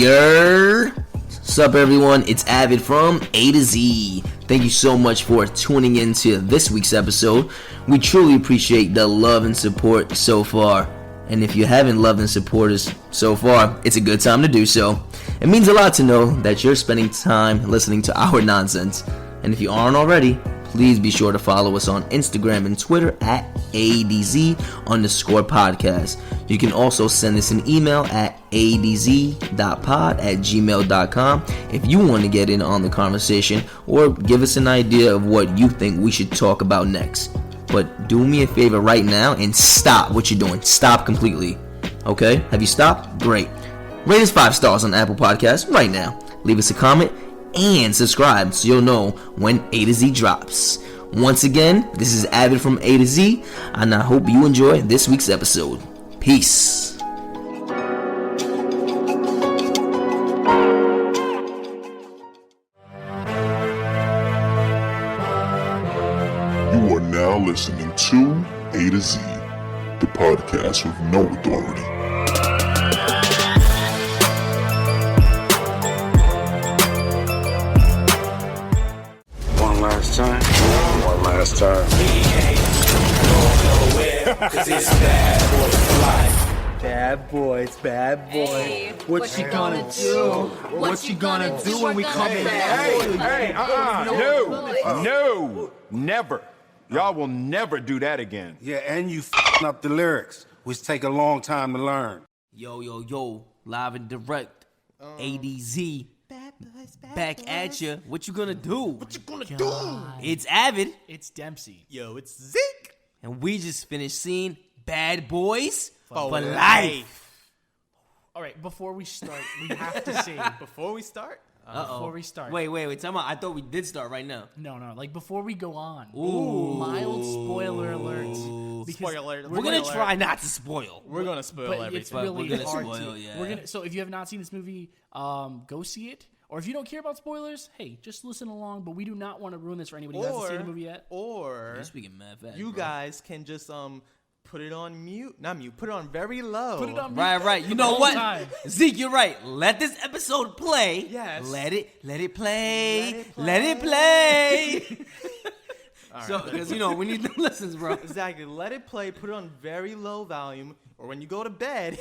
What's up, everyone? It's Avid from A to Z. Thank you so much for tuning in to this week's episode. We truly appreciate the love and support so far. And if you haven't loved and supported us so far, it's a good time to do so. It means a lot to know that you're spending time listening to our nonsense. And if you aren't already, please be sure to follow us on Instagram and Twitter at ADZ_podcast. You can also send us an email at adz.pod@gmail.com if you want to get in on the conversation or give us an idea of what you think we should talk about next. But do me a favor right now and stop what you're doing. Stop completely. Okay? Have you stopped? Great. Rate us 5 stars on Apple Podcasts right now. Leave us a comment and subscribe so you'll know when A to Z drops. Once again, this is Avid from A to Z, and I hope you enjoy this week's episode. Peace. You are now listening to A to Z, the podcast with no authority. One last time. We ain't going nowhere, 'cause it's bad boys for life. Bad boy. Hey, what you gonna do? What you gonna do when we come in? No, never. Y'all will never do that again. Yeah, and you f***ing up the lyrics, which take a long time to learn. Yo, live and direct. ADZ. Back at you. What you gonna do? It's Avid. It's Dempsey. Yo, it's Zeke. And we just finished seeing Bad Boys for Life. Life. All right, before we start, we have to say Before we start? before we start. Wait. Time out. I thought we did start right now. No. Like before we go on. Ooh. Mild spoiler alerts. Because Spoiler alert. We're gonna try not to spoil. We're gonna spoil but everything. it's really we're gonna hard spoil, to. yeah. So if you have not seen this movie, go see it. Or if you don't care about spoilers, hey, just listen along. But we do not want to ruin this for anybody who hasn't seen the movie yet. Or You're speaking mad fast, you bro. guys can just put it on mute. Not mute. Put it on very low. Put it on mute. Right. You the know whole what? time. Zeke, you're right. Let this episode play. Yes. Let it play. Let it play. So, because we need the listens, bro. Exactly. Let it play. Put it on very low volume. Or when you go to bed,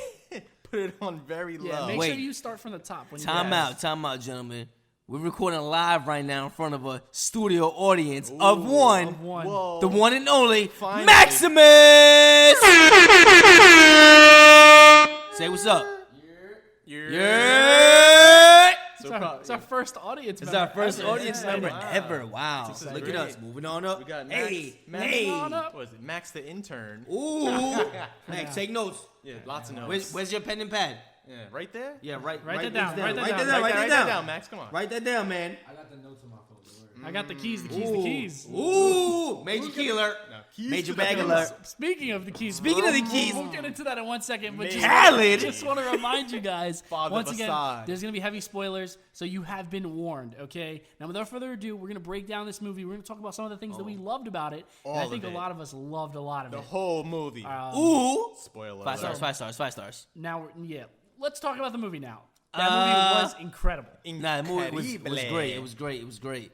put it on very Yeah, low. make Wait. sure you start from the top. When Time out, gentlemen. We're recording live right now in front of a studio audience of one. Whoa. The one and only Finally. Maximus. Say what's up. Yeah. It's our first audience It's member. our first audience member Wow. ever. Wow. This is Look great. at us. Moving on up. We got Max. Hey. on up. What was it? Max the intern. Ooh. Max, take notes. Yeah, lots of notes. Where's your pen and pad? Yeah, right there? Yeah, write that down, this write that Write down. that down. Write that down, Max. Come on. Write that down, man. I got the keys. Ooh. Major key alert. Major bag alert. Speaking of the keys. Speaking of the keys. We'll get into that in 1 second. But Khaled. just want to remind you guys, Father once again, Basad. there's going to be heavy spoilers, so you have been warned, okay? Now, without further ado, we're going to break down this movie. We're going to talk about some of the things that we loved about it. And I All think of a it. lot of us loved a lot of The it. whole movie. Ooh. Spoiler 5 alert. stars. 5 stars. Now, let's talk about the movie now. That movie was incredible. Nah, the movie was Incredible. great. It was great.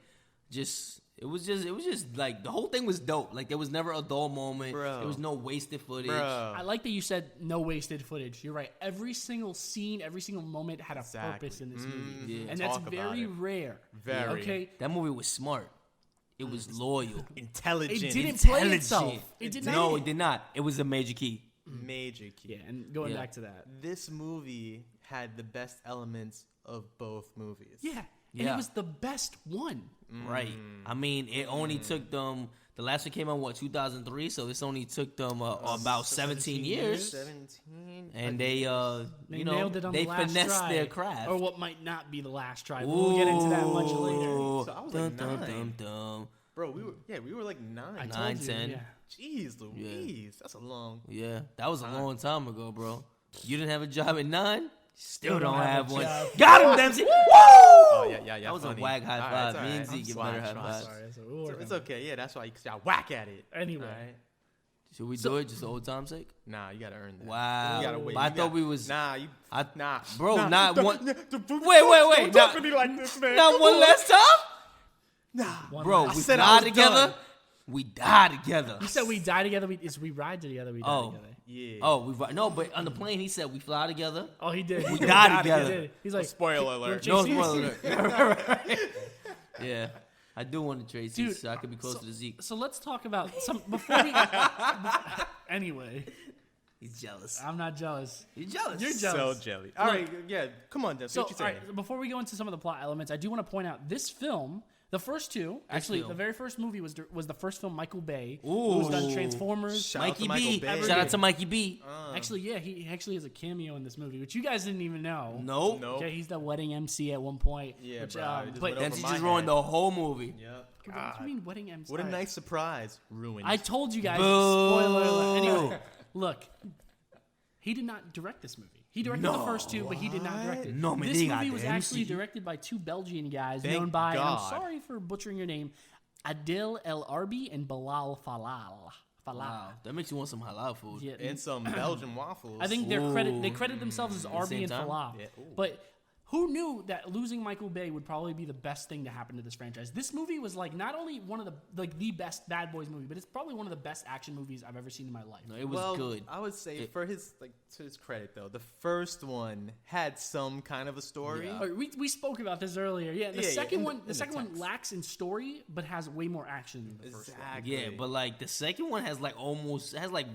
It was just like the whole thing was dope. Like there was never a dull moment. Bro. There was no wasted footage. Bro. I like that you said no wasted footage. You're right. Every single scene, every single moment had a purpose in this movie. Yeah. And that's Talk about very it. rare. Very. Okay? That movie was smart. It was loyal. Intelligent. It didn't play Intelligent. itself. It did not. No, it did not. It was a major key. Major key. Yeah, and going Yeah. back to that. This movie had the best elements of both movies. Yeah. And Yeah. it was the best one. Right. I mean, it only took them. The last one came out 2003. So this only took them about 17 years. 17. And they They nailed it on they the last finessed try. their craft. Or what might not be the last try. But we'll get into that much later. So I was like nine. Bro, we were like 9. I told 9, you, 10. yeah. Jeez Louise. That's a long. Yeah, that was a long time ago, bro. You didn't have a job at 9? Still don't have have a one. job. Got him, Dempsey. Woo! Oh, yeah. That was funny. a wag high All five. it's Me all and right. Zeke get I'm better high swag, fives. Sorry, so we'll work It's on it. okay. Yeah, that's why you whack at it. Anyway. All right. Should we do it just for old time's sake? Nah, you gotta earn that. Wow. You gotta wait. But I thought we was. Nah, Bro, not one. Wait. Don't talk to me like this, man. Not one last time? Nah. Bro, I we said I die was together. done. We die together. You said we die together. We ride together. We die together. Yeah. Oh, no, but on the plane he said we fly together. Oh, he did. We die He together. did. He's like, Spoiler alert. No JC's? spoiler alert. Right. Yeah, I do want to trade Dude, seats so I could be closer to Zeke. So let's talk about some before we. Anyway, He's jealous. I'm not jealous. He's jealous. You're So jealous. jelly. All right, yeah. Come on, Dempsey. So, What you all saying? right, before we go into some of the plot elements, I do want to point out this film. The first two, actually, film. the very first movie was the first film Michael Bay, who's done Transformers. Shout out to Mikey Michael B. Bay. Shout out to Mikey B. Actually, yeah, he actually has a cameo in this movie, which you guys didn't even know. Nope. Nope. Okay, he's the wedding MC at one point. Yeah, which, bro, it just but went over Dempsey my just ruined head. the whole movie. Yep. what do you mean wedding MC? What a nice surprise. Ruined. I told you guys. Boo. Spoiler alert. Anyway, look, he did not direct this movie. He directed the first two, but he did not direct it. No, me This diga, movie was actually Dempsey. directed by two Belgian guys Thank known by, and I'm God. sorry for butchering your name, Adil El Arbi and Bilal Falal. Wow, that makes you want some halal food. Yeah, and some Belgian waffles. I think they credit themselves as Arbi same and time? Falal. Yeah. Ooh. But who knew that losing Michael Bay would probably be the best thing to happen to this franchise? This movie was like not only one of the best Bad Boys movie, but it's probably one of the best action movies I've ever seen in my life. No, it was good. I would say to his credit though, the first one had some kind of a story. Yeah. All right, we spoke about this earlier. Yeah, the Yeah, second in one the one text. lacks in story, but has way more action than the first one. Exactly. Yeah, but like the second one has like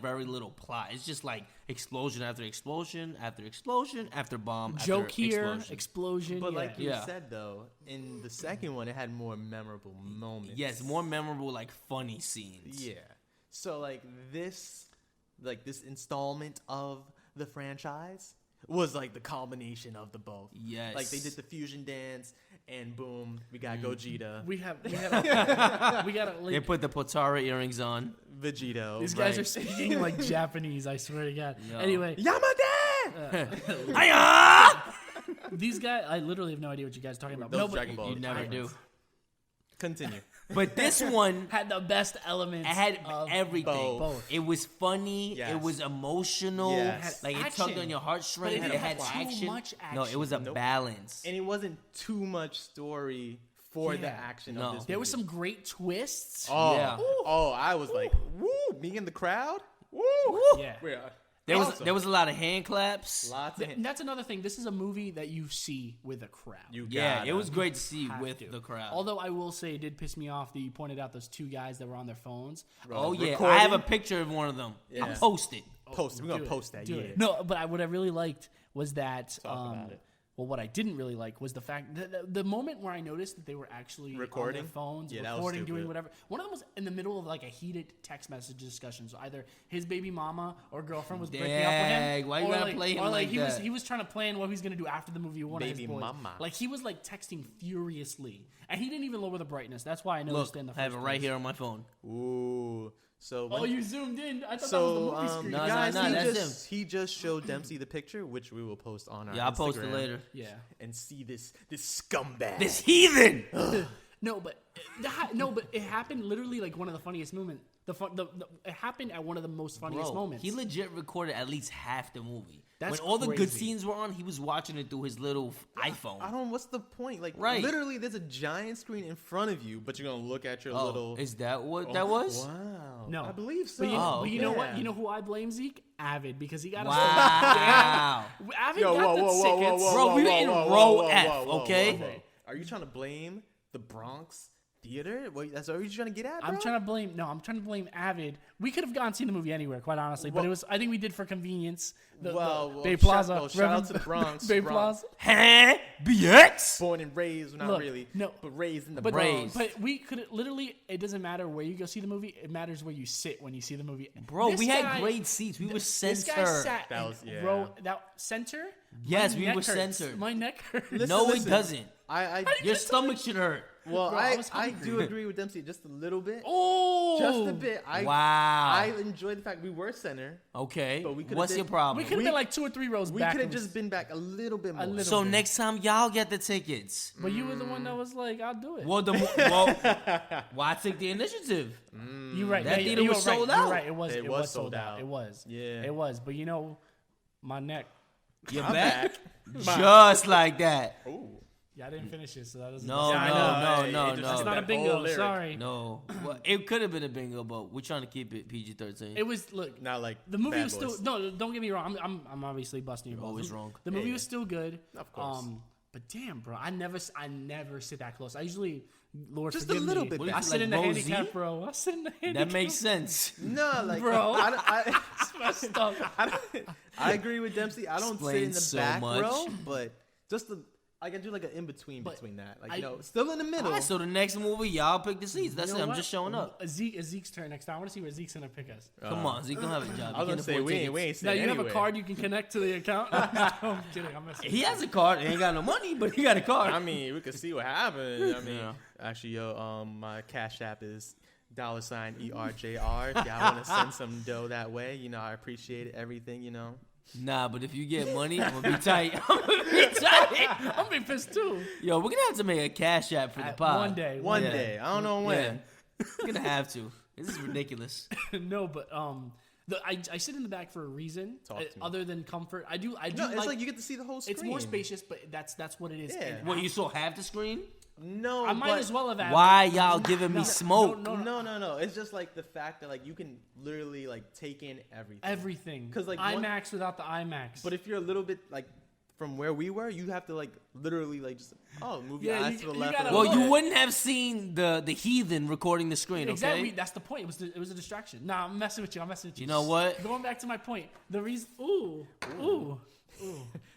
very little plot. It's just like explosion after explosion after explosion after bomb Joke after here, explosion. explosion. But yeah. like you Yeah. said though, in the second one it had more memorable moments. Yes, more memorable like funny scenes. Yeah. So like this installment of the franchise was like the combination of the both. Yes. Like they did the fusion dance and boom, we got Gogeta, we got a They put the Potara earrings on. Vegito. these guys right. are speaking like Japanese, I swear to God. Yo. Anyway, Yamada! these guys, I literally have no idea what you guys are talking about. Those No, but Dragon Ball You never do. Continue. But this one had the best elements. it had of everything. both. It was funny. Yes. It was emotional. Yes. Like it Action. tugged on your heartstrings. But it It didn't had have too action. much No, it was a Nope. balance. And it wasn't too much story for the Yeah. action No. of this There was movie. some great twists. Oh, Yeah. I was like, woo, me in the crowd? Woo! Yeah. There was a lot of hand claps. Lots of And that's another thing. This is a movie that you see with a crowd. Yeah, it was great to see Have with to. the crowd. Although I will say it did piss me off that you pointed out those two guys that were on their phones. Oh yeah, recording. I have a picture of one of them. Yeah. I'll post it. post it. We're Do gonna it. post that. Do Yeah. it. No, but what I really liked was that. Talk about it. Well, what I didn't really like was the fact that the moment where I noticed that they were actually Recording? on their phones, Yeah, that was recording, doing stupid. whatever. One of them was in the middle of like a heated text message discussion. So either his baby mama or girlfriend was breaking up with Dang, him. why you or gotta like, play him or like he that? was trying to plan what he was gonna do after the movie. With one of Baby his boys. mama. Like he was like texting furiously, and he didn't even lower the brightness. That's why I noticed Look, it in the I first have it right place. here on my phone. Ooh. So Oh, when- you zoomed in. I thought so that was the movie screen. no, guys, no, he that's just he just showed Dempsey the picture, which we will post on our Yeah, I'll post it Instagram, later. Yeah. and see this scumbag. This heathen. No, but it happened literally like one of the funniest moments. It happened at one of the most funniest Bro, moments. he legit recorded at least half the movie. That's when all the good crazy. scenes were on, he was watching it through his little iPhone. I don't. What's the point? Like, Right. literally, there's a giant screen in front of you, but you're gonna look at your Oh, little. is that what that was? Wow. No. I believe so. But you, Oh, but you know what? yeah. You know who I blame, Zeke? Avid, because he got us. Wow. Avid Yo, got whoa, the whoa, whoa, tickets. whoa, whoa, Bro, whoa, we were whoa, in whoa, row whoa, F, whoa, whoa, okay? whoa, whoa. Are you trying to blame the Bronx Theater? Wait, that's what you're trying to get at, bro? I'm trying to blame Avid. We could have gone seen the movie anywhere, quite honestly, but I think we did for convenience. The Bay Plaza. Shout out to the Bronx. Bay Bronx. Plaza. Huh? BX? Born and raised, not Look, really. no. But raised in the But, Bronx. but we could literally, it doesn't matter where you go see the movie, it matters where you sit when you see the movie. Bro, This we guy- had great seats. We were This censored. guy sat That in was- yeah. row, that center? Yes, My we neck were hurts. censored. My neck hurts. No, it Listen. doesn't. Your just stomach should hurt. Well, Bro, I I was I hungry. do agree with Dempsey just a little bit. Oh! Just a bit. Wow. I enjoyed the fact we were center. Okay. But we could've What's been- your problem? We could have been like 2 or 3 rows We back. could have just been back a little bit more. little- So next time, y'all get the tickets. But you were the one that was like, I'll do it. Well, well, why take the initiative? You're right. That Yeah, theater you was were right. sold You're out. right. It was. It It was was sold out. out. It was. Yeah. It was. But my neck. You're I'm back. back. Just like that. Yeah, I didn't finish it, so that doesn't. No, Yeah, I no, know. no, It just- no, That's no. not a that bingo. whole lyric. Sorry. No. Well, it could have been a bingo, but we're trying to keep it PG-13. It was look. Not like The movie Bad was still Boys. no. Don't get me wrong. I'm obviously busting your balls. always wrong. The movie Yeah. was still good. Of course. But damn, bro, I never sit that close. I usually, Lord Just a forgive little me, bit I back. sit Like in the bOyZ? handicap, bro. I sit in the handicap. That makes sense. No, like Bro. I It's messed up. I agree with Dempsey. I don't sit in the Explains so back much. row, but just the I can do like an in between But between that. Like I- still in the middle. All right, so the next movie, y'all pick the seats. That's You it. know I'm what? just showing up. Zeke's turn next time. I want to see where Zeke's gonna pick us. Come on, Zeke don't have a job. I was He gonna can't say afford we tickets. ain't Now sitting you have a anywhere. card you can connect to the account. I'm kidding. I'm messing. He has a card. He ain't got no money, but he got a card. I mean, we could see what happens. I mean, Yeah. actually, my Cash App is $ERJR. If y'all want to send some dough that way, I appreciate it, everything. Nah, but if you get money, I'm gonna be tight. I'm gonna be tight. I'm gonna be pissed too. Yo, we're gonna have to make a cash app for the pod. One day. One Yeah. day, I don't know when. Yeah. We're gonna have to. This is ridiculous. No, but I sit in the back for a reason. Talk to me. Other than comfort, I do. No, it's like you get to see the whole screen. It's more spacious, but that's what it is. Yeah. And What, you saw half the screen? No, I might but- as well have. had- Why y'all giving me No, smoke? No. It's just like the fact that like you can literally like take in everything. Everything. 'Cause, like, IMAX without the IMAX. But if you're a little bit like from where we were, you have to like literally like just move your Yeah, eyes you- to the you left. gotta or the Well, look. you right. wouldn't have seen the heathen recording the screen, okay? exactly, that's the point. It was a distraction. Nah, I'm messing with you. You know what? Going back to my point, the reason. Ooh,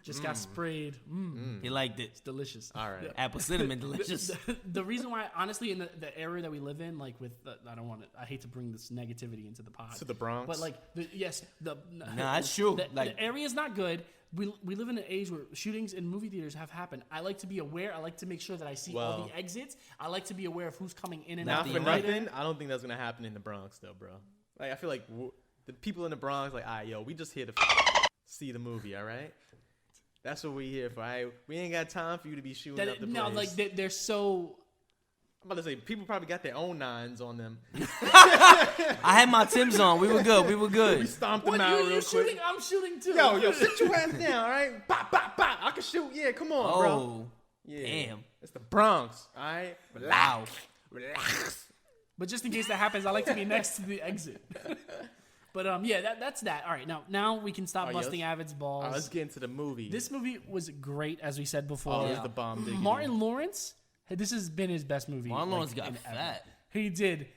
just got sprayed. He liked it. Delicious. All right. Apple cinnamon, delicious. The reason why, honestly, in the area that we live in, like with, I hate to bring this negativity into the pod. To the Bronx? But like, Nah, it's true. The area is not good. We live in an age where shootings in movie theaters have happened. I like to be aware. I like to make sure that I see all Well- the exits. I like to be aware of who's coming in and Not out. for the theater. nothing. I don't think that's gonna happen in the Bronx though, bro. Like I feel like the people in the Bronx, like, we just here to see the movie, all right? That's what we here for. All right? We ain't got time for you to be shooting up the No, place. like they're so. I'm about to say people probably got their own nines on them. I had my Timbs on. We were good. We were We good. stomped them What out you real quick. shooting? I'm shooting too. Yo, sit your ass down, all right? Bop, bop, bop. I can shoot. Yeah, come on, bro. Oh, Yeah. damn. It's the Bronx, all right? Wow. Relax. But just in case that happens, I like to be next to the exit. But yeah, that's that. All right, now we can stop Oh, busting yes. Avid's balls. All right, let's get into the movie. This movie was great, as we said before. oh, it's the bomb diggity. Martin Lawrence, this has been his best movie. Martin Lawrence like, got in ever. fat. He did.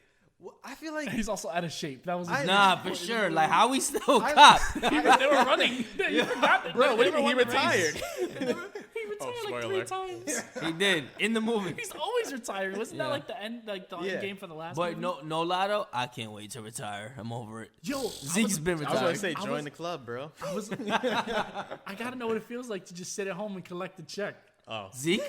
Well, I feel like He's also out of shape. That was I- Nah, for sure. Like, how we still I- cop? they were running. You forgot that. bro, They what do you never mean he won the retired? race. He retired like 3 spoiler. times. He did in the movie. He's always retired. Wasn't that Yeah. like the end, like the end Yeah. game for the last? But movie? no lotto. I can't wait to retire. I'm over it. Yo, Zeke's been I was retired. gonna say I join was- the club, bro. I gotta know what it feels like to just sit at home and collect the check. Zeke,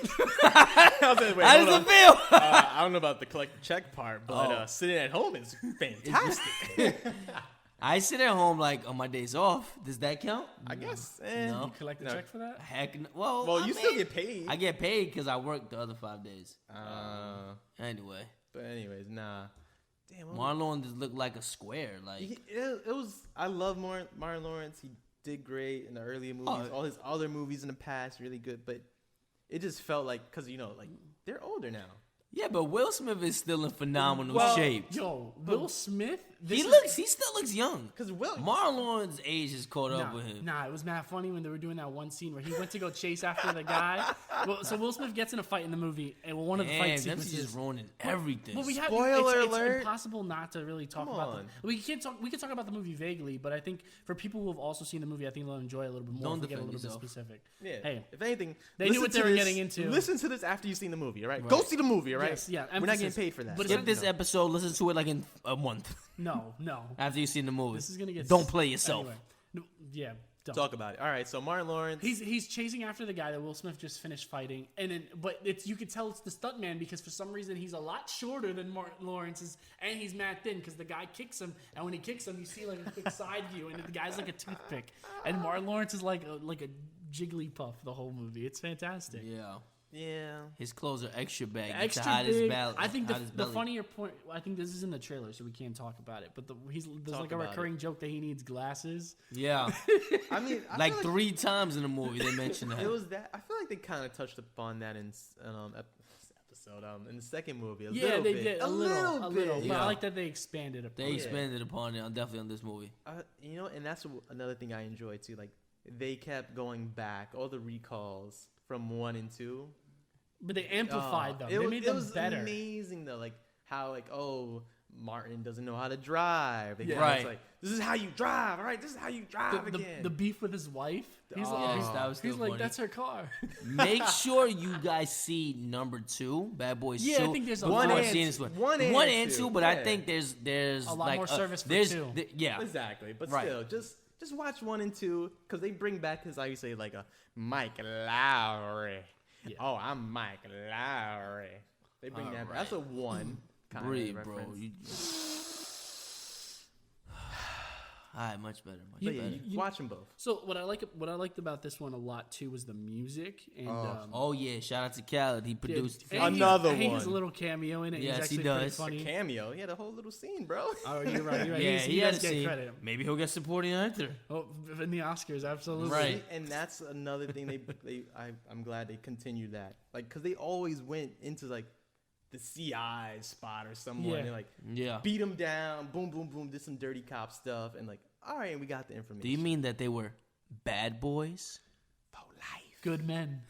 I was like, wait, how hold does on. it feel? I don't know about the collect the check part, but Oh. sitting at home is fantastic. I sit at home like on my days off. Does that count? I guess. No. You collect the No. check for that? Heck, well. Well, I you still mean, get paid. I get paid because I work the other 5 days. Anyway, But anyways, nah. Damn. Marlon Lawrence just looked like a square. Like, It was. I love Martin Lawrence. He did great in the earlier movies. Oh. All his other movies in the past, really good. But it just felt like, because like they're older now. yeah, but Will Smith is still in phenomenal Well, shape. Yo, Will Smith. He still looks young. Because Will, Marlon Lawrence's age has caught up with him. Nah, it was mad funny when they were doing that one scene where he went to go chase after the guy. Well, so Will Smith gets in a fight in the movie, and one of the fight Damn, Dempsey sequences. just ruining everything. Well, we have Spoiler it's alert. impossible not to really talk Come about. on. We can talk about the movie vaguely, but I think for people who have also seen the movie, I think they'll enjoy it a little bit more. Don't if we get a defend little yourself. bit specific. yeah. Hey, If anything, they knew listen what they to were this- getting into. Listen to this after you've seen the movie. All right, go see the movie. All right. Yes, yeah, We're not getting emphasis. paid for that. But Skip this episode. Listen to it like in a month no. after you've seen the movie. This is gonna get. Don't play yourself. Anyway. No, yeah. Don't. Talk about it. All right. So Martin Lawrence. He's chasing after the guy that Will Smith just finished fighting, but you could tell it's the stuntman because for some reason he's a lot shorter than Martin Lawrence is, and he's mad thin because the guy kicks him, and when he kicks him, you see like a quick side view, and the guy's like a toothpick, and Martin Lawrence is like a Jigglypuff the whole movie. It's fantastic. Yeah. Yeah. His clothes are extra baggy Extra to hide big. his belly. I think hide his the belly. funnier point. I think this is in the trailer, so we can't talk about it. But there's Talk like a about recurring joke that he needs glasses. Yeah, I mean, I like feel 3 times in the movie they mentioned that. it was that. I feel like they kind of touched upon that in episode in the second movie. A Yeah, little they bit. did a little bit. But Yeah. I like that they expanded upon They it. expanded upon it definitely on this movie. You know, and that's another thing I enjoy too. Like they kept going back, all the recalls from 1 and 2. But they amplified them. It They was, made it them was better. amazing though. Like how Martin doesn't know how to drive. They kinda- Right. It's like, this is how you drive. All right, this is how you drive again. The beef with his wife. He's Oh, like, that was still he's like, funny. that's her car. Make sure you guys see number 2, Bad Boys 2. Yeah, I think there's a before lot. seeing this one. One and 1 and 2, two, but I yeah. think there's A lot like more service for there's 2. Yeah, Exactly, but Right. still, just watch 1 and 2 because they bring back his, like you say, like a Mike Lowry. Yeah. Oh, I'm Mike Lowry. They bring that. That's a 1 kind breathe, of bro. reference. Alright, much better, much But yeah, better. you watch them both. So what I liked about this one a lot too was the music and Oh yeah, shout out to Khaled. He produced. and Another he has a one. little cameo in it. Yes, He's he actually does. pretty funny. Cameo. He had a whole little scene, bro. Oh, you're right. You're right. Yeah, he he had does a get scene. credit. Maybe he'll get supporting actor. Oh, in the Oscars, absolutely. Right. And that's another thing I'm glad they continued that. Like, because they always went into, like, the CI spot or someone. Yeah. And, like, Yeah. beat him down, boom, boom, boom, did some dirty cop stuff. And, like, all right, we got the information. Do you mean that they were bad boys? for life? Good men.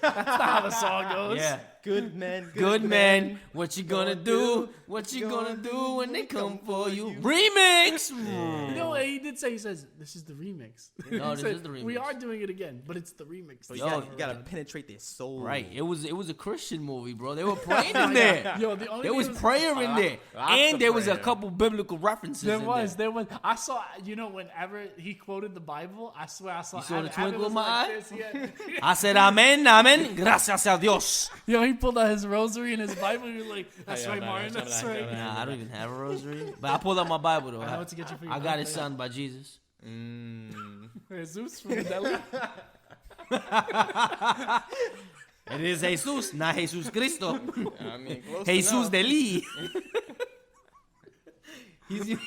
That's not how the song goes. Yeah. Good men. Good man, what you gonna do? What you gonna do when they come for you? Remix. You know what he did say? He says, "This is the remix." No, He this said, is the We remix. are doing it again, but it's the remix. But Yo, you gotta penetrate their soul. Right. It was a Christian movie, bro. They were praying in there. Yo, the only There thing was prayer in there, lots and of there was a prayer. couple biblical references. There in was. There. I saw. Whenever he quoted the Bible, I swear I saw. You saw the Avid twinkle was in my like eye? this, yeah. I said, "Amen, amen, gracias a Dios." Yo, he pulled out his rosary and his Bible. He was like, "That's Yeah, right, no, Martin. no, That's no, right." no, Nah, I don't even have a rosary, but I pulled out my Bible though. I know what to get you for your I got it birthday. signed by Jesus. Jesus from the deli. It is Jesus, not Jesus Cristo. I mean, close Jesus enough. de Lee.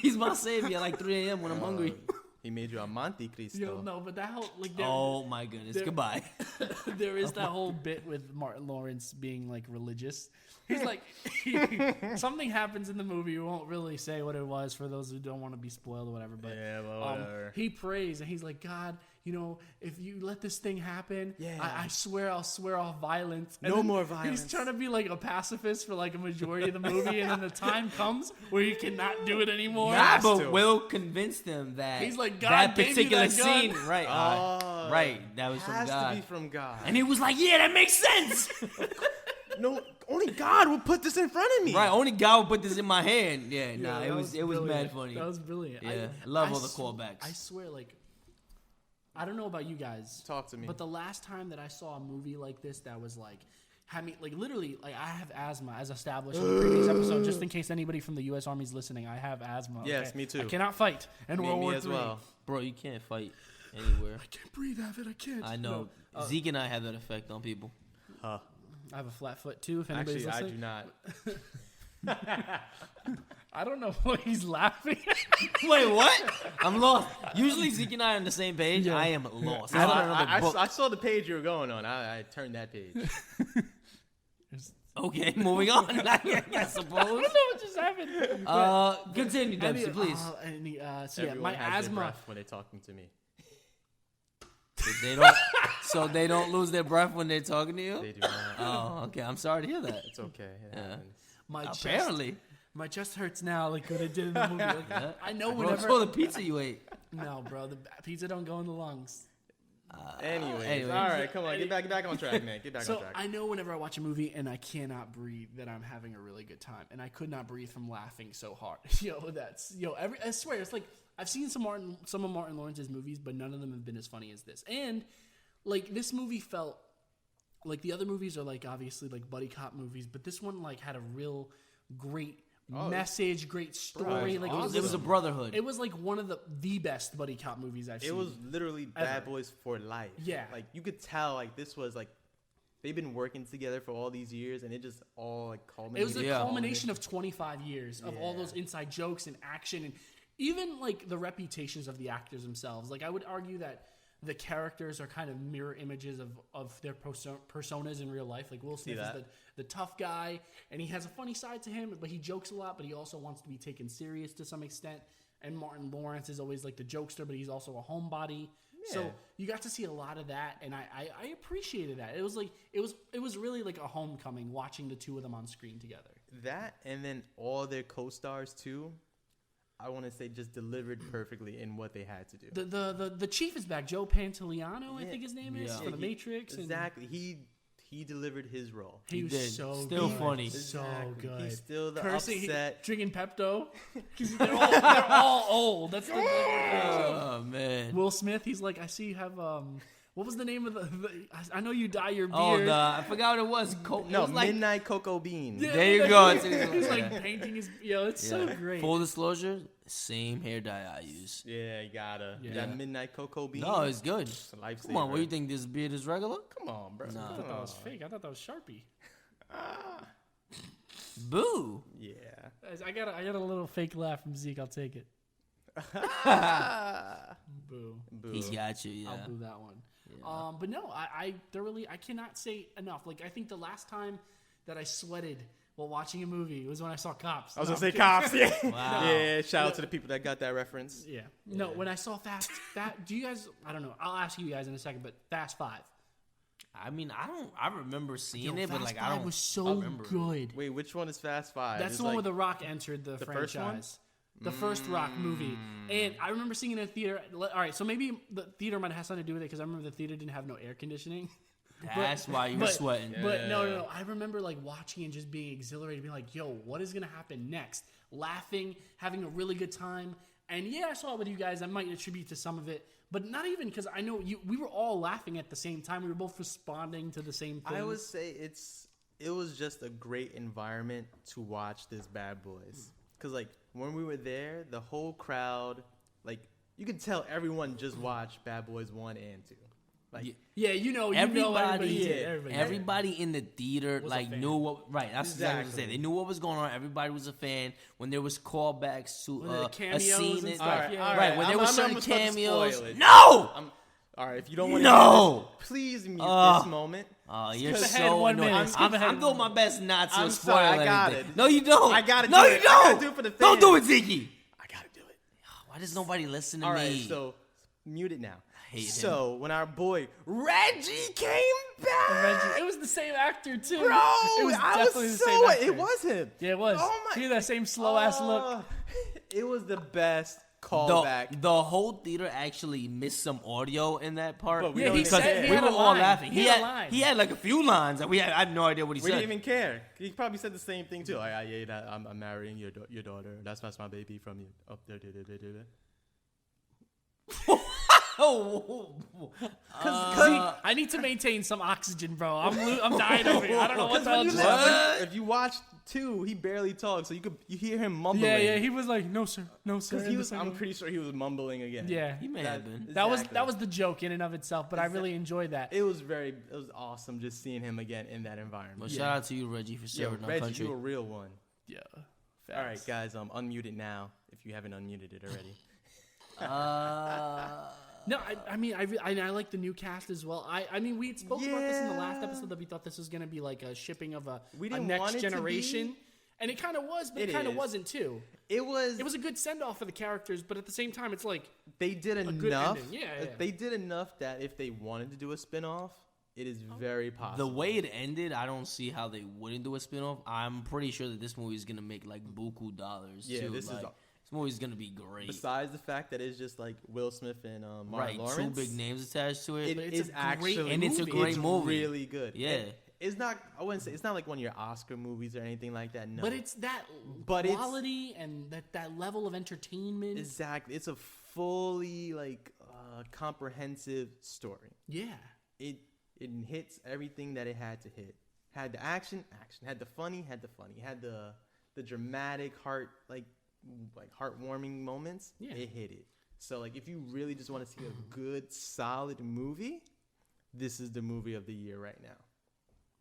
He's my savior at like 3 a.m. when I'm hungry. He made you a Monte Cristo. Yo, no, but that whole like there, Oh my goodness, there- goodbye. there is that whole bit with Martin Lawrence being like religious. He's like, something happens in the movie. We won't really say what it was for those who don't want to be spoiled or whatever. But Yeah, well, whatever. he prays and he's like, God, if you let this thing happen, Yeah. I swear I'll swear off violence. And No then more violence. He's trying to be like a pacifist for like a majority of the movie, and then the time comes where he cannot do it anymore. Nah, has but to. Will convinced them that He's like, God that gave you particular that gun. scene, right? Oh, right, that was from has God. to be from God. And he was like, "Yeah, that makes sense." No, only God will put this in front of me. Right, only God would put this in my hand. Yeah, Yeah, nah, that it was brilliant. mad funny. That was brilliant. Yeah, I love all the callbacks. I swear, like, I don't know about you guys. Talk to me. But the last time that I saw a movie like this that was like, had me like literally like I have asthma as established in the previous episode. Just in case anybody from the U.S. Army is listening, I have asthma. Yes, okay? me too. I cannot fight in World me War as III. well. Bro, you can't fight anywhere. I can't breathe, Avid. I can't. I know. No, Zeke and I have that effect on people. I have a flat foot too. If anybody's Actually, I listening, do not. I don't know why he's laughing. Wait, what? I'm lost. Usually Zeke and I are on the same page. I am lost. I don't know the book. I saw the page you were going on. I turned that page. Okay, moving on. I I suppose. don't know what just happened. Continue, Dempsey, please. So yeah, Everyone my has their asthma. breath when they're talking to me. They don't. So they don't lose their breath when they're talking to you. They do not. Oh, okay. I'm sorry to hear that. It's okay. It Yeah. happens. My chest, Apparently, my chest hurts now, like what I did in the movie. Like, I know bro, whenever. it's all the pizza you ate. No, bro, the pizza don't go in the lungs. Anyways, all right, come on, get back on track, man. Get back on So track. I know whenever I watch a movie and I cannot breathe, that I'm having a really good time, and I could not breathe from laughing so hard. I swear, it's like I've seen some of Martin Lawrence's movies, but none of them have been as funny as this. And like this movie felt like the other movies are like obviously like buddy cop movies, but this one like had a real great message, great story. Like It was a brotherhood. it was like one of the best buddy cop movies I've seen. It was literally Bad Ever. Boys for life. Yeah. Like you could tell like this was like they've been working together for all these years, and it just all like culminated. It was a culmination of 25 years of all those inside jokes and action, and even like the reputations of the actors themselves. Like I would argue that the characters are kind of mirror images of their personas in real life. Like Will Smith is the tough guy, and he has a funny side to him, but he jokes a lot, but he also wants to be taken serious to some extent. And Martin Lawrence is always like the jokester, but he's also a homebody. Yeah. So you got to see a lot of that, and I appreciated that. It was like it was really like a homecoming watching the two of them on screen together. That, and then all their co-stars too. I want to say just delivered perfectly in what they had to do. The chief is back, Joe Pantoliano, I think his name is, for The Matrix. Exactly. He delivered his role. He was so still good. funny. So good. He's still the Cursing, upset. Drinking Pepto. Because they're all old. That's the Oh, man. Will Smith, he's like, I see you have what was the name of the I know you dye your beard. I forgot what it was. Midnight Cocoa Bean. Yeah, there you go. He's like painting his it's so great. Full disclosure, same hair dye I use. Yeah, you gotta. Yeah. That Midnight Cocoa Bean. No, it's good. It's a lifesaver. Come on, what do you think? This beard is regular? Come on, bro. I thought that was fake. I thought that was Sharpie. Boo. Yeah. I got a little fake laugh from Zeke. I'll take it. Boo. He's got you, yeah. I'll boo that one. Yeah. But no, I cannot say enough. Like, I think the last time that I sweated while watching a movie was when I saw Cops. I was going to say Cops, yeah. Wow. Yeah, shout out to the people that got that reference. Yeah. No, when I saw Fast, do you guys, I don't know, I'll ask you guys in a second, but Fast 5. I mean, I remember seeing it, but Fast like 5 I don't was so remember good. Wait, which one is Fast 5? That's the one where The Rock entered the franchise. First one? The first Rock movie. And I remember seeing it in a theater. All right, so maybe the theater might have something to do with it because I remember the theater didn't have no air conditioning. That's why you were sweating. But no. I remember like watching and just being exhilarated, being like, yo, what is going to happen next? Laughing, having a really good time. And yeah, I saw it with you guys. I might attribute to some of it. But not even because I know we were all laughing at the same time. We were both responding to the same thing. I would say it was just a great environment to watch this Bad Boys. Because like when we were there, the whole crowd, like you could tell everyone just watched Bad Boys 1 and 2. Like, everybody in the theater like knew what. Right, that's exactly what I was saying. They knew what was going on. Everybody was a fan. When there was callbacks to a scene, and stuff, right? When there were certain cameos. No. All right, if you don't want to, please mute this moment. You're Skip so ahead 1 annoying. minute. I'm doing my best not to I'm spoil sorry, I got anything. it. No, you don't. I gotta no, do you it. don't. I gotta do it for the Don't fans. do it, Zeke. I gotta do it. Why does nobody listen to All me? right, so mute it now. hate so when our boy Reggie came back, it was the same actor too. bro, it was I definitely was the same actor. it was him. Yeah, it was. Oh my! See that same slow ass look. It was the best callback. The whole theater actually missed some audio in that part. But we Yeah, don't he even said care. he we had were a all line. laughing. He had a line. He had like a few lines that I had no idea what he We said. didn't even care. He probably said the same thing too. Like, yeah, I'm marrying your daughter. That's my baby from you. Oh, there. I need to maintain some oxygen, bro. I'm dying over here. I don't know what the hell just happened. If you watch 2, he barely talks, so you hear him mumbling. Yeah. He was like, no, sir. I'm pretty sure he was mumbling again. Yeah, He may have been. that was the joke in and of itself. But I really enjoyed that. It was awesome just seeing him again in that environment. Well, shout out to you, Reggie, for Yo, serving our Reggie, country. you a real one. Yeah. All right, guys, unmute it now if you haven't unmuted it already. No, I mean, I like the new cast as well. I mean, we had spoken about this in the last episode that we thought this was going to be like a shipping of a didn't next want it to generation. be. And it kind of was, but it kind of wasn't too. It was a good send-off for the characters, but at the same time, it's like they did good enough. ending. Yeah. They did enough that if they wanted to do a spin-off, it is very possible. The way it ended, I don't see how they wouldn't do a spinoff. I'm pretty sure that this movie is gonna make like buku dollars. Yeah, too. this movie's gonna be great. Besides the fact that it's just like Will Smith and Martin Lawrence, 2 big names attached to it. it's a great it's a great movie. Really good. Yeah. It's not. I wouldn't say it's not like one of your Oscar movies or anything like that. No, But it's that quality and that level of entertainment. Exactly. It's a fully comprehensive story. Yeah. It hits everything that it had to hit. Had the action. Had the funny. Had the dramatic heartwarming moments. Yeah. It hit it. So if you really just want to see a good solid movie, this is the movie of the year right now.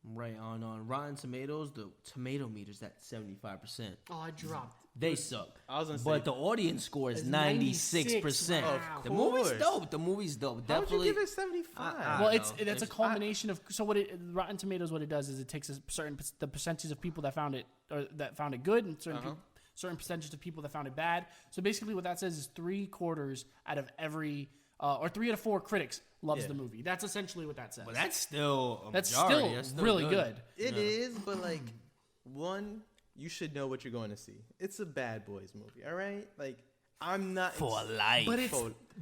Right on Rotten Tomatoes, the tomato meter's at 75%. Oh, I dropped. They suck. I was gonna say, But the audience score is It's 96%. Wow. The movie's course. dope. The movie's dope. How'd Definitely. you give it 75? Well, know. that's a culmination of Rotten Tomatoes. What it does is it takes the percentage of people that found it or that found it good, and certain percentage of people that found it bad. So basically, what that says is 3/4 out of every or 3 out of 4 critics loves the movie. That's essentially what that says. But that's still a That's majority. still That's still really good. It is, but like, one, you should know what you're going to see. It's a Bad Boys movie, all right? Like, I'm not For life.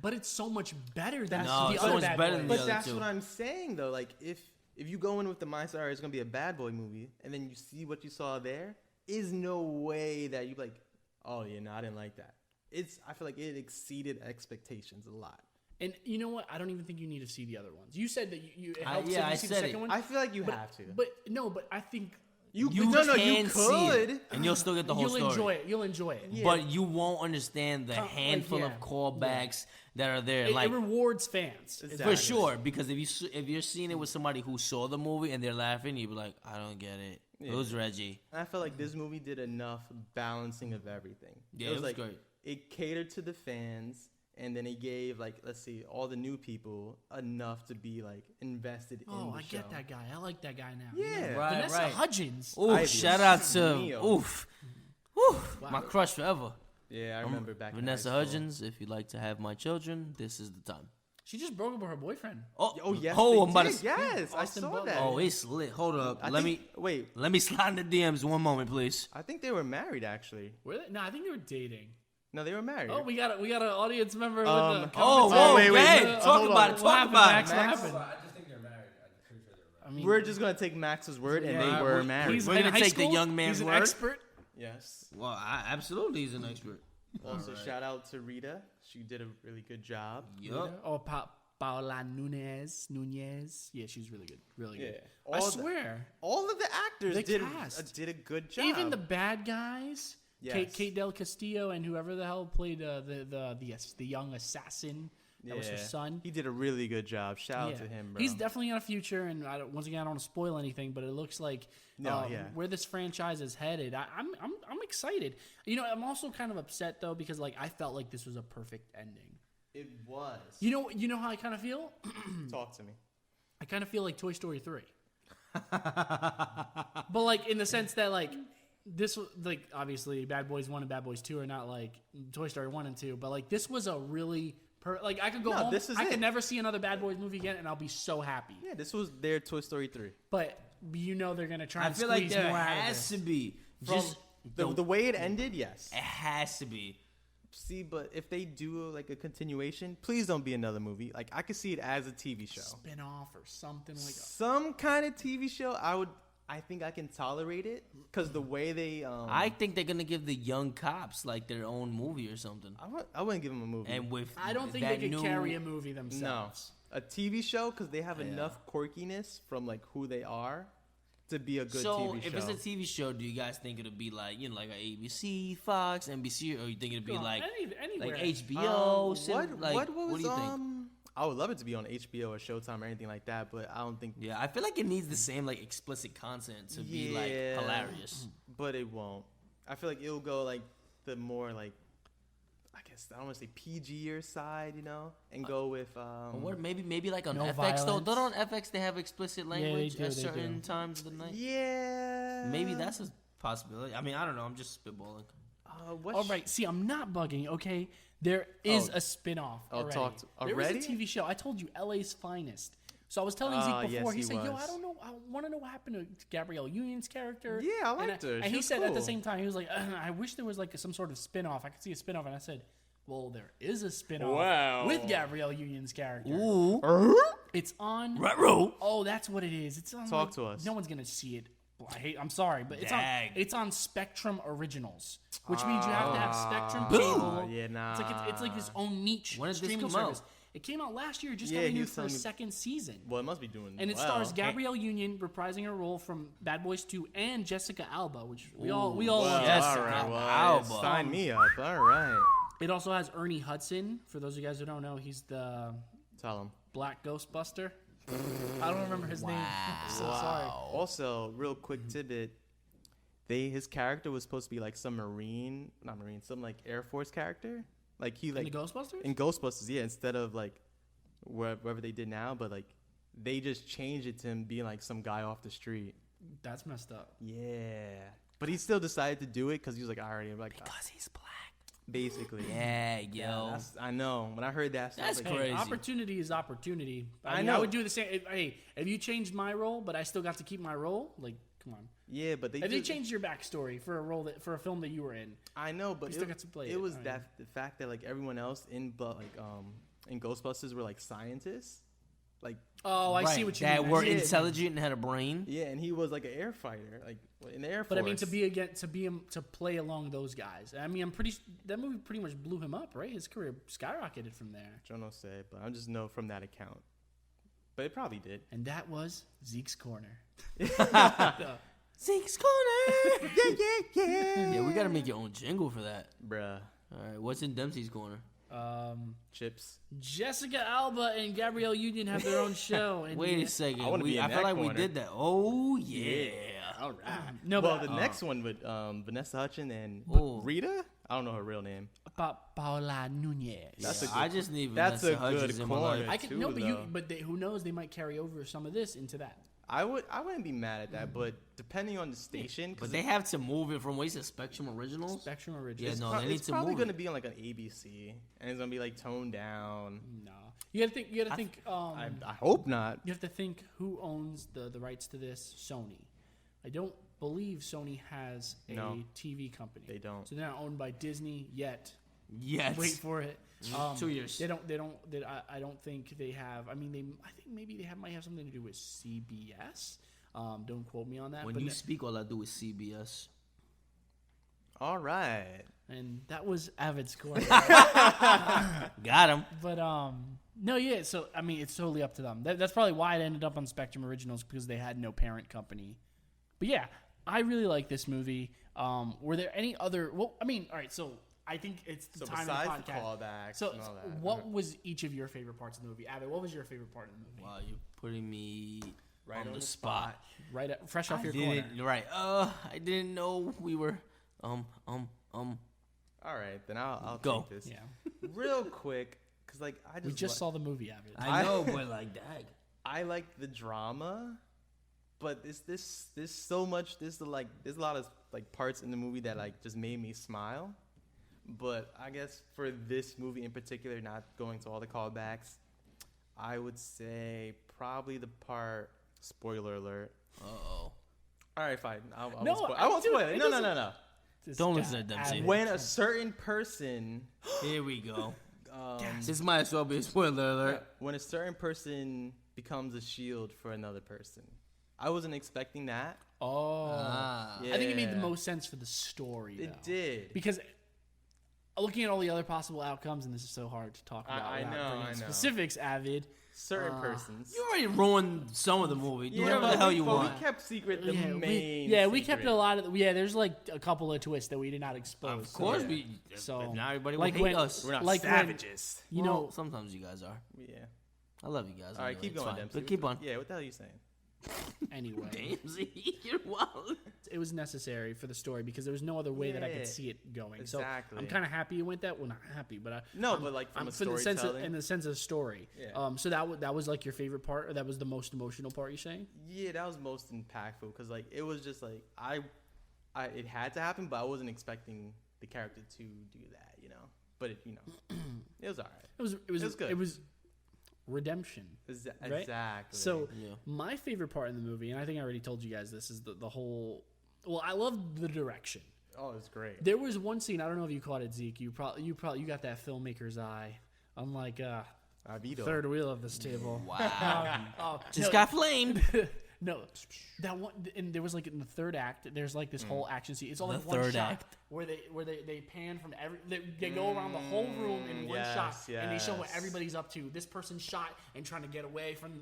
But it's so much better than No, the it's other so much Bad better Boys. than the But other that's two. what I'm saying, though. Like, if you go in with the mindset, all right, it's gonna be a Bad Boy movie, and then you see what you saw there, is no way that you like, oh yeah, no, I didn't like that. I feel like it exceeded expectations a lot. And you know what? I don't even think you need to see the other ones. You said that it I- helps yeah, if you I see the said second it. one. I feel like you have to. But I think You you can see could. it, and you'll still get the whole you'll story. enjoy it. You'll enjoy it. But you won't understand the handful of yeah. callbacks that are there. It like rewards fans. Exactly. for sure, because if you're seeing it with somebody who saw the movie and they're laughing, you'd be like, I don't get it. Who's Reggie? I feel like this movie did enough balancing of everything. Yeah, it was like, great. It catered to the fans, and then it gave, like, let's see, all the new people enough to be, like, invested in the Oh, I show. get that guy. I like that guy now. Yeah. Right, Vanessa right. Hudgens. Ooh, Ivy. shout out to Neo. my crush forever. Yeah, I remember back Vanessa in high school. Hudgens. If you'd like to have my children, this is the time. She just broke up with her boyfriend. Oh, yes. Oh, they I'm about did. to. Yes, I Austin saw Butler. that. Oh, it's lit. Hold up. I Let think- me Wait, let me slide in the DMs 1 moment, please. I think they were married, actually. Were they? No, I think they were dating. No, they were married. Oh, we got an audience member. Um, with the Oh, commentary. whoa, wait, hey, wait. talk Hold about on. it. What Talk happened, about Max? it. What Max? happened? I just think they're married. I'm pretty sure they're married. I mean, We're just going to take Max's word, and yeah, they were married. He's We're in gonna high take the school. young man's He's an word. expert. Yes. Well, absolutely, he's an expert. Also, shout out to Rita. She did a really good job. Yup. Oh, Paola Nunez. Yeah, she's really good. Really good. Yeah. I All swear. All of the actors The did cast. did a good job. Even the bad guys. Yes. Kate Del Castillo and whoever the hell played the young assassin. That was her son. He did a really good job. Shout out to him, bro. He's definitely in a future, and once again, I don't want to spoil anything, but it looks like where this franchise is headed. I'm excited. You know, I'm also kind of upset though because like I felt like this was a perfect ending. It was. You know how I kind of feel? Talk to me. I kind of feel like Toy Story 3. But like in the sense that like this was like obviously Bad Boys 1 and Bad Boys 2 are not like Toy Story 1 and 2, but like this was a really like I could go home. this is I could it. never see another Bad Boys movie again and I'll be so happy. Yeah, this was their Toy Story 3. But you know they're going to try I and feel squeeze like there more out of has this. to be. From Just the way it ended, yes. it has to be. See, but if they do like a continuation, please don't be another movie. Like I could see it as a TV show. Spin-off or something like that. Some kind of TV show, I think I can tolerate it because the way they I think they're gonna give the young cops like their own movie or something. I wouldn't give them a movie. And with I don't think that they could new, carry a movie no, themselves. a TV show because they have enough quirkiness from like who they are to be a good So TV show. if it's a TV show, do you guys think it'll be like like a ABC, Fox, NBC, or you think it'll be No, like anywhere. HBO? what do you think? I would love it to be on HBO or Showtime or anything like that, but I don't think. Yeah, I feel like it needs the same like explicit content to be like hilarious. But it won't. I feel like it'll go like the more like, I guess I don't want to say PG-er side, and go with Or maybe like on No FX though. violence. Don't on FX they have explicit language do, at they certain do. times of the night. Yeah. Maybe that's a possibility. I mean, I don't know. I'm just spitballing. All right, see, I'm not bugging, okay? There is a spin-off already. There was a already? TV show. I told you, LA's Finest. So I was telling Zeke before. yes, he he said, "Yo, was. I don't know. I want to know what happened to Gabrielle Union's character." Yeah, I liked her. And She he was said at the cool. same time, he was like, "I wish there was like some sort of spin-off. I could see a spin-off." And I said, "Well, there is a spin-off with Gabrielle Union's character. Ooh, It's on. retro. Oh, that's what it is. It's on. Talk to us. No one's gonna see it. Well, I'm sorry, but Dang. it's on Spectrum Originals, which means you have to have Spectrum Boo. cable. Yeah, nah. It's like its own niche When did this streaming come out? service. It came out last year. It just Yeah, got he renewed was for a telling me- second season. Well, it must be doing. And it well. stars Gabrielle Union reprising her role from Bad Boys 2 and Jessica Alba, which we all Well, love. Yes, all right. Alba. Well, Alba. sign me up. All right. It also has Ernie Hudson. For those of you guys who don't know, he's the Tell him. Black Ghostbuster. I don't remember his name. I'm so sorry. Also, real quick tidbit. His character was supposed to be like some some like Air Force character. Like he like In the Ghostbusters? In Ghostbusters, yeah. Instead of like wherever they did now, but like they just changed it to him being like some guy off the street. That's messed up. Yeah, but he still decided to do it because he was like, already, like Because he's black. basically. Yeah, yo. I know. When I heard that, I was That's like, crazy. Opportunity is opportunity. I mean, know. I would do the same. If you changed my role, but I still got to keep my role, like, come on. yeah, but If they changed your backstory for a role for a film that you were in, I know, but you still got to play it. it was I mean. the fact that like everyone else in Ghostbusters were like scientists, like I see what you that mean. were Yeah. intelligent and had a brain. yeah, and he was like an air fighter, like in the Air Force. But I mean, to play along those guys. I mean, that movie pretty much blew him up, right? His career skyrocketed from there, I don't say, but I just know from that account. But it probably did. and that was Zeke's corner. Zeke's corner. Yeah, we gotta make your own jingle for that. Bruh. All right, what's in Dempsey's corner? Chips. Jessica Alba and Gabrielle Union have their own show. And Wait a second. I wanna be in I feel that like we corner. did that. Oh yeah. All right. No, Well, but the next one with Vanessa Hudgens and Ooh. Rita. I don't know her real name. Paola Nunez. That's a good. I just need That's Vanessa a Hudgens good in my corner. life. I can too, no, but though. who knows? They might carry over some of this into that. I wouldn't be mad at that, but depending on the station, But they have to move it from what is it, Spectrum Originals? Spectrum Yeah, Originals. no, they need it's to probably move gonna it. be on like an ABC, and it's gonna be like toned down. No, you gotta think. You gotta think. I hope not. You have to think who owns the rights to this. Sony. I don't believe Sony has a No. TV company. They don't. So they're not owned by Disney yet. Yes. Wait for it. 2 years. They don't. I don't think they have. I mean, I think maybe they might have something to do with CBS. Don't quote me on that. When but you speak, all I do is CBS. All right. and that was Avid's corner. Got him. But no, yeah. So I mean, it's totally up to them. That's probably why it ended up on Spectrum Originals, because they had no parent company. But yeah, I really like this movie. Were there any other? Well, I mean, all right. So I think it's the So time besides of the the podcast. callbacks So and all that, what was each of your favorite parts of the movie? Avid, what was your favorite part of the movie? Wow, you're putting me Right on the spot. Right, fresh off I your didn't, corner. right. I didn't know we were. All right, then I'll Go. take this. Yeah, Real quick, because like I we just saw the movie, Avid. I know, but like that. I like the drama, but there's so much. There's a lot of like parts in the movie that like just made me smile. But I guess for this movie in particular, not going to all the callbacks, I would say probably the part. Spoiler alert. Uh-oh. All right, fine. I No, won't spoil it. it No. doesn't- This Don't guy, listen to Dempsey. Avid. When a certain person, Here we go. This might as well be a spoiler alert. when a certain person becomes a shield for another person, I wasn't expecting that. Oh, Yeah. I think it made the most sense for the story. It though. did. Because looking at all the other possible outcomes, and this is so hard to talk about. I without know, bringing I know. Specifics, Avid. Certain persons. You already ruined some of the movie. Do whatever the but hell we- you but want. We kept secret the Yeah, main. we kept secret. a lot of. Yeah, there's like a couple of twists that we did not expose. Of course, Yeah. we. So, now everybody will like hate when- us. We're not like when- savages. You Well, know, sometimes you guys are. Yeah. I love you guys. All right, anyway, keep it's going, fine. Dempsey. But keep on. Yeah, what the hell are you saying? anyway, Dempsey, you're wild. it was necessary for the story because there was no other way that I Yeah, could see it going. exactly. So I'm kind of happy it went that. Well, not happy, but No, but, like, from a for the sense of, storytelling. in the sense of story. Yeah. So that was like your favorite part, or that was the most emotional part. You saying? Yeah, that was most impactful because like it was just like I it had to happen, but I wasn't expecting the character to do that, you know. But it was alright. It was good. It was redemption. Right? Exactly. So Yeah. my favorite part in the movie, and I think I already told you guys this, is the whole. Well, I love the direction. oh, it's great. There was one scene, I don't know if you caught it, Zeke. You got that filmmaker's eye. Unlike Avid. third wheel of this table. Wow. Just no, got flamed. No, that one, and there was like in the third act. There's like this whole action scene. It's all like The one third shot act. where they pan from they go around the whole room in one yes, shot, and they show what yes. everybody's up to. This person's shot and trying to get away from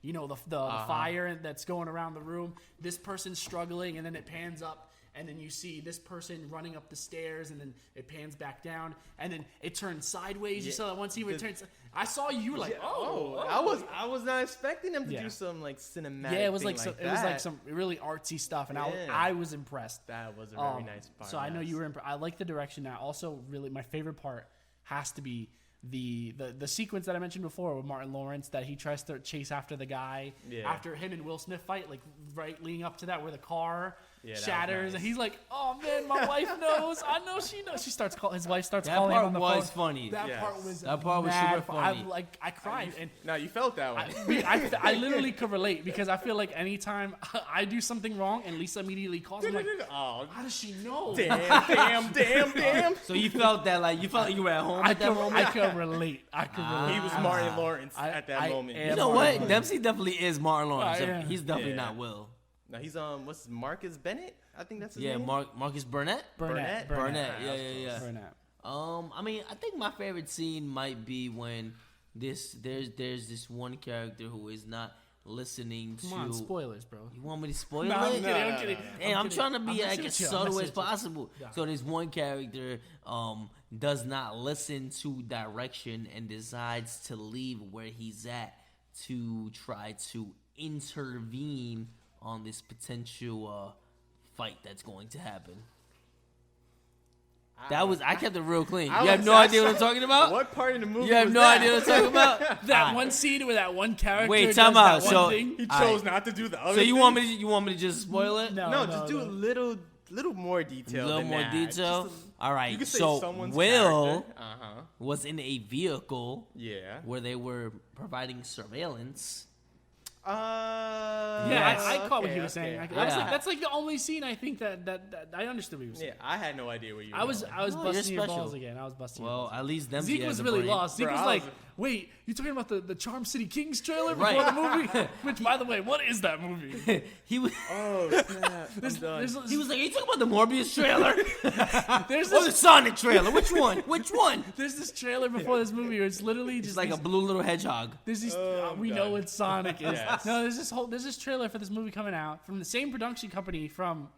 the fire that's going around the room. This person's struggling, and then it pans up. and then you see this person running up the stairs, and then it pans back down, and then it turns sideways. You saw that one scene where it turns. I saw you were like, I was not expecting them to do some like cinematic. Yeah, it was thing like that. it was like some really artsy stuff, and I was impressed. That was a very nice part. So I know you were impressed. I like the direction. Now, also, really, my favorite part has to be the sequence that I mentioned before with Martin Lawrence, that he tries to chase after the guy after him and Will Smith fight, like right leading up to that, where the car shatters, and he's like, "Oh man, my wife knows. I know she knows." She starts his wife starts calling him on the phone. That part was funny. That part was super funny. I cried, and no, you felt that one. I literally could relate, because I feel like anytime I do something wrong and Lisa immediately calls, I'm like, how does she know? Damn. So you felt that, like, you felt like you were at home at that moment? I could relate. He was Martin Lawrence at that moment. You know what? Dempsey definitely is Martin Lawrence. He's definitely not Will. No, he's what's Marcus Bennett? I think that's his name. Marcus Burnett. Burnett. Yeah. Burnett. I mean, I think my favorite scene might be when there's this one character who is not listening to. Come on, spoilers, bro. You want me to spoil No, it? I'm kidding. Hey, I'm trying to be I'm like as subtle as possible. So this one character does not listen to direction and decides to leave where he's at to try to intervene on this potential fight that's going to happen. I kept it real clean. You have no idea what I'm talking about? What part of the movie? You have no idea what I'm talking about? That one scene where that one character. Wait, does time that out. one So thing. He chose not to do the other. So you thing? want me to just spoil it? No, just do a little more detail. A little than more that. detail. All right. You could say So someone's Will character. was in a vehicle Yeah. where they were providing surveillance. I caught what he was saying. Okay. That's like the only scene I think that I understood what he was saying. Yeah, I had no idea what you were I was going. busting your special. balls again. I was busting. your Well, balls. at least Dempsey Zeke has was a really brain. lost. Zeke Bro, was I like, was- "Wait, you talking about the Charm City Kings trailer Right. before the movie?" Which, by the way, what is that movie? He was. Oh, snap. I'm done. He was like, "Are you talking about the Morbius trailer There's or the this Sonic trailer? Which one? Which one?" there's this trailer before this movie where it's literally just It's like a these- blue little hedgehog. There's these. We know what Sonic is. No, there's this trailer for this movie coming out from the same production company from.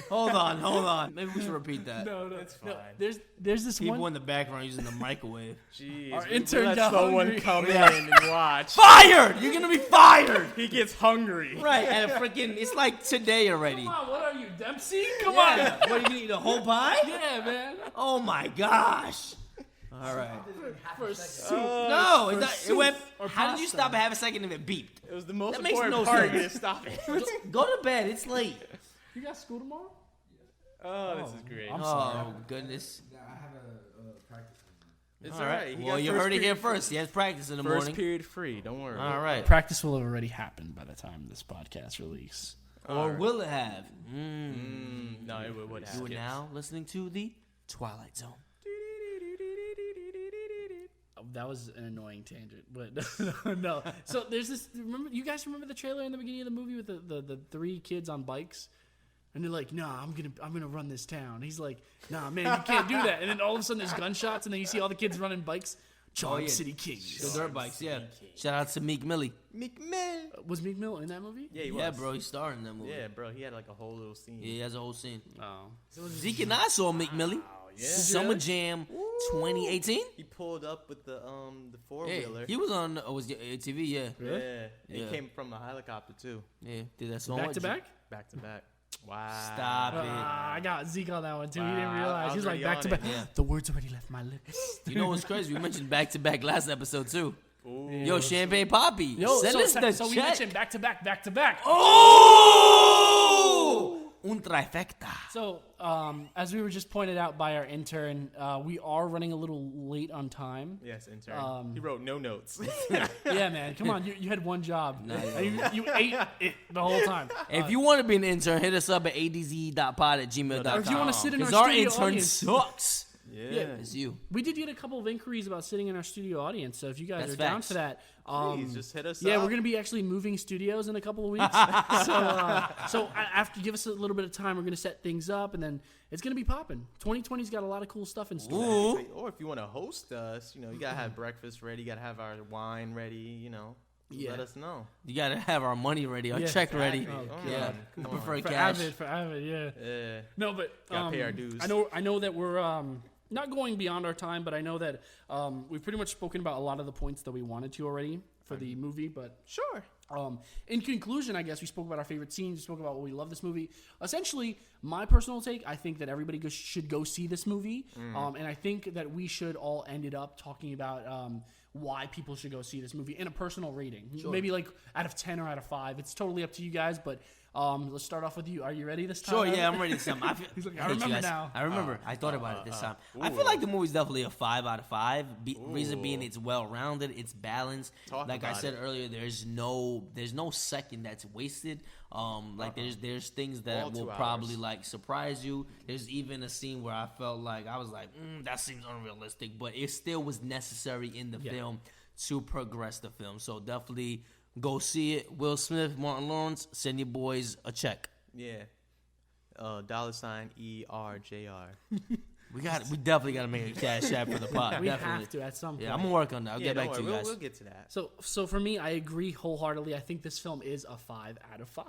Hold on. Maybe we should repeat that. No, It's fine. there's this People one. in the background using the microwave. Jeez, Our we intern let got someone hungry. come in and watch. Fired! You're gonna be fired. He gets hungry. Right, and it's like today already. Come on, what are you, Dempsey? Come Yeah. on. What, are you gonna eat a whole pie? Yeah, man. Oh my gosh. All right. For soup. No, it went. or How did you pasta. stop at half a second if it beeped? It was the most That makes important no part. sense. You didn't stop it. Go to bed. It's late. You got school tomorrow? Oh, this is great. I'm Oh sorry. goodness. I have a practice. It's All right. He Well, got you first heard it here period first. He has practice in the First morning. period free. Don't worry. All right. Practice will have already happened by the time this podcast release. Or will it have? No, it would have. You are now listening to the Twilight Zone. That was an annoying tangent, but no. So there's this. You guys remember the trailer in the beginning of the movie with the three kids on bikes, and they're like, "Nah, I'm gonna run this town." He's like, "Nah, man, you can't do that." And then all of a sudden there's gunshots, and then you see all the kids running bikes. Charm City Kings. The dirt bikes, yeah. Shout out to Meek Millie. Meek Mill. Was Meek Mill in that movie? Yeah, he was. Yeah, bro, he starred in that movie. Yeah, bro, he had like a whole little scene. Yeah, he has a whole scene. Oh. Zeke and I saw Meek Millie. Summer Jam 2018. He pulled up with the four Yeah, wheeler. he was on was ATV, yeah. Yeah. He Yeah. came from a helicopter too. Yeah, did that song. Back to back? Back to back. Wow. Stop it. I got Zeke on that one too. He Wow, didn't I realize. was He's like already back to on back. it. Yeah. The words already left my lips. You know what's crazy? We mentioned back to back last episode too. Yo, Champagne Poppy. Yo, Send us the so we check. mentioned back to back, back to back. Oh! Un trifecta. So, as we were just pointed out by our intern, we are running a little late on time. Yes, intern. He wrote no notes. Yeah, man, come on, you had one job. And you ate it the whole time. If you want to be an intern, hit us up at adz.pod@gmail.com. Or if you want to sit in our Because our studio intern audience. sucks. Yeah. It's you. We did get a couple of inquiries about sitting in our studio audience, so if you guys That's are down facts. for that, Please just hit us yeah, up. we're gonna be actually moving studios in a couple of weeks. so after give us a little bit of time, we're gonna set things up, and then it's gonna be popping. 2020's got a lot of cool stuff in store. Ooh. Or if you want to host us, you gotta have breakfast ready. You gotta have our wine ready. let us know. You gotta have our money ready, our Yeah, check ready. exactly. Oh, Yeah, come I on. prefer For cash. Avid, yeah. Yeah. No, but Gotta pay our dues. I know that we're not going beyond our time, but I know that we've pretty much spoken about a lot of the points that we wanted to already for the movie. But Sure. in conclusion, I guess we spoke about our favorite scenes. We spoke about what we love this movie. Essentially, my personal take, I think that everybody should go see this movie, and I think that we should all end it up talking about why people should go see this movie in a personal rating. Maybe like out of 10 or out of 5. It's totally up to you guys, but let's start off with you. Are you ready this time? Sure, yeah, I'm ready to some. He's like, I hate you remember guys. now. I remember. I thought about it this time. I feel like the movie's definitely a 5 out of 5. Reason being, it's well rounded, it's balanced. Like I said earlier, there's no second that's wasted. There's things that All 2 will probably like surprise you. There's even a scene where I felt like I was like, that seems unrealistic, but it still was necessary in the film to progress the film. So definitely go see it. Will Smith, Martin Lawrence, send your boys a check. Yeah. $ERJR. We definitely got to make a cash app for the pod. We Definitely. have to at some point. Yeah, I'm gonna work on that. I'll get back to you guys. We'll get to that. So for me, I agree wholeheartedly. I think this film is a 5 out of 5.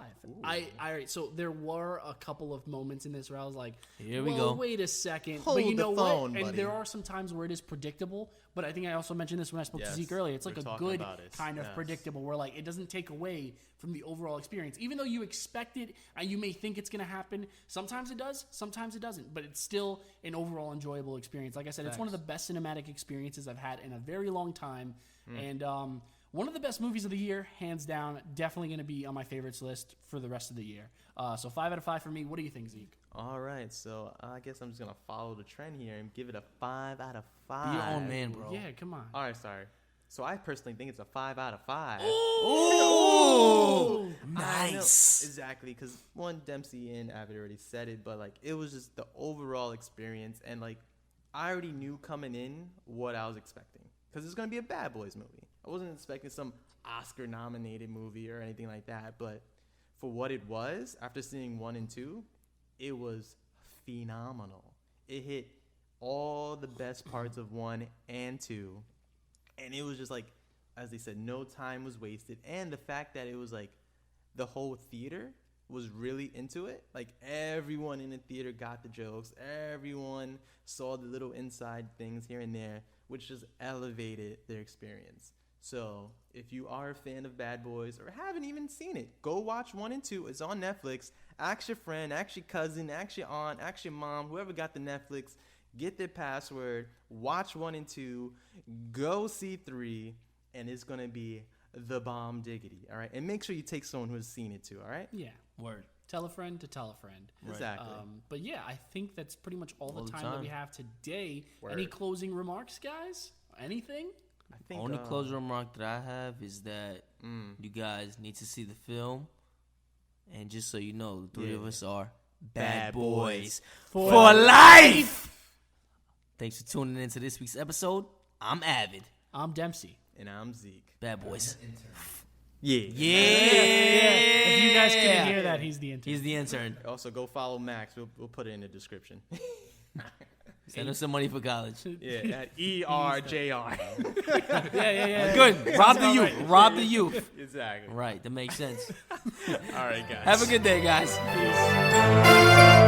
So there were a couple of moments in this where I was like, Here we well, go. wait a second. Hold but you the know phone, what? buddy. And there are some times where it is predictable, but I think I also mentioned this when I spoke to Yes, Zeke earlier. It's like we're a talking good about it. kind of Yes. predictable where like it doesn't take away from the overall experience. Even though you expect it and you may think it's going to happen, sometimes it does, sometimes it doesn't, but it's still an overall enjoyable experience. Like I said, it's one of the best cinematic experiences I've had in a very long time. And one of the best movies of the year, hands down, definitely going to be on my favorites list for the rest of the year. So 5 out of 5 for me. What do you think, Zeke? All right, so I guess I'm just going to follow the trend here and give it a 5 out of 5. Be your own man, bro. Yeah, come on. All right, sorry. So I personally think it's a 5 out of 5. Ooh, I know. nice. Exactly, because one, Dempsey and Avid already said it, but like it was just the overall experience, and like I already knew coming in what I was expecting, because it's gonna be a Bad Boys movie. I wasn't expecting some Oscar-nominated movie or anything like that, but for what it was, after seeing 1 and 2, it was phenomenal. It hit all the best parts of 1 and 2. And it was just like, as they said, no time was wasted. And the fact that it was like the whole theater was really into it. Like everyone in the theater got the jokes. Everyone saw the little inside things here and there, which just elevated their experience. So if you are a fan of Bad Boys or haven't even seen it, go watch 1 and 2. It's on Netflix. Ask your friend, ask your cousin, ask your aunt, ask your mom, whoever got the Netflix. Get their password, watch 1 and 2, go see 3, and it's going to be the bomb diggity, all right? And make sure you take someone who has seen it too, all right? Yeah. Word. Tell a friend to tell a friend. Exactly. But yeah, I think that's pretty much all the time that we have today. Word. Any closing remarks, guys? Anything? I think Only closing remark that I have is that you guys need to see the film. And just so you know, the 3 of us are bad boys for life. Thanks for tuning in to this week's episode. I'm Avid. I'm Dempsey. And I'm Zeke. Bad boys. Yeah. Yeah. If you guys couldn't hear that, he's the intern. He's the intern. Also, go follow Max. We'll put it in the description. Send him some money for college. Yeah, at ERJR. Yeah. Good. Rob the youth. Rob the youth. Exactly. Right. That makes sense. All right, guys. Have a good day, guys. Peace.